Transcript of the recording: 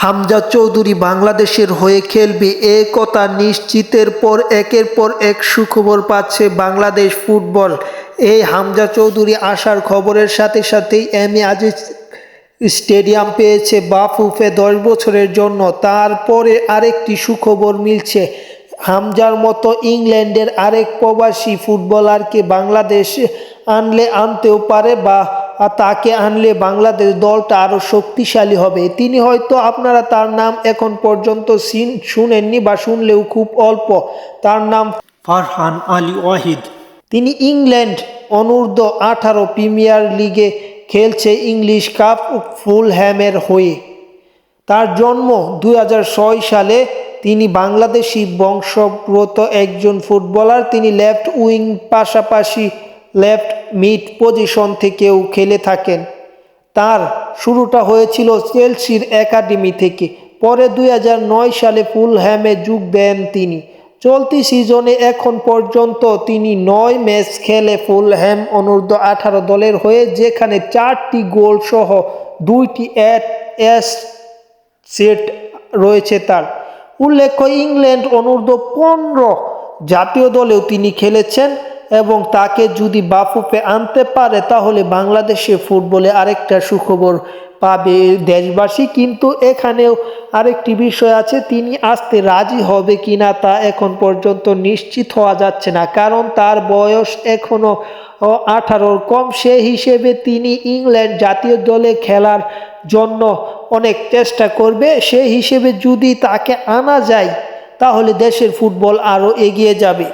হামজা চৌধুরী বাংলাদেশের হয়ে খেলবে এ কথা নিশ্চিতের পর একের পর এক সুখবর পাচ্ছে বাংলাদেশ ফুটবল। এই হামজা চৌধুরী আসার খবরের সাথে সাথেই এমএ আজিজ স্টেডিয়াম পেয়েছে বাফুফে 10 বছরের জন্য। তারপরে আরেকটি সুখবর মিলছে, হামজার মতো ইংল্যান্ডের আরেক প্রবাসী ফুটবলারকে বাংলাদেশে আনতেও পারে, বা তাকে আনলে বাংলাদেশ দলটা আরও শক্তিশালী হবে। তিনি হয়তো আপনারা তার নাম এখন পর্যন্ত শুনেননি বা শুনলেও খুব অল্প। তার নাম ফারহান আলী ওয়াহিদ। তিনি ইংল্যান্ড অনূর্ধ্ব-18 প্রিমিয়ার লিগে খেলছে ইংলিশ কাপ ফুলহ্যামের হয়ে। তার জন্ম 2006 সালে। তিনি বাংলাদেশি বংশোদ্ভূত একজন ফুটবলার। তিনি লেফট উইং পাশাপাশি লেফট মিড পজিশন থেকেও খেলে থাকেন। তার শুরুটা হয়েছিল চেলসির একাডেমি থেকে, পরে 2009 সালে ফুলহ্যামে যোগ দেন তিনি। চলতি সিজনে এখন পর্যন্ত তিনি 9 ম্যাচ খেলে ফুলহ্যাম অনূর্ধ্ব-18 দলের হয়ে, যেখানে 4টি গোল সহ 2টি অ্যাসিস্ট রয়েছে তার। উল্লেখ্য, ইংল্যান্ড অনূর্ধ্ব-15 জাতীয় দলেও তিনি খেলেছেন এবং তাকে যদি বাফুফে আনতে পারে তাহলে বাংলাদেশের ফুটবলে আরেকটা সুখবর পাবে দেশবাসী। কিন্তু এখানেও আরেকটি বিষয় আছে, তিনি আসতে রাজি হবে কিনা তা এখন পর্যন্ত নিশ্চিত হওয়া যাচ্ছে না, কারণ তার বয়স এখনো 18-র কম। সে হিসেবে তিনি ইংল্যান্ড জাতীয় দলে খেলার জন্য অনেক চেষ্টা করবে। সেই হিসেবে যদি তাকে আনা যায় তাহলে দেশের ফুটবল আরও এগিয়ে যাবে।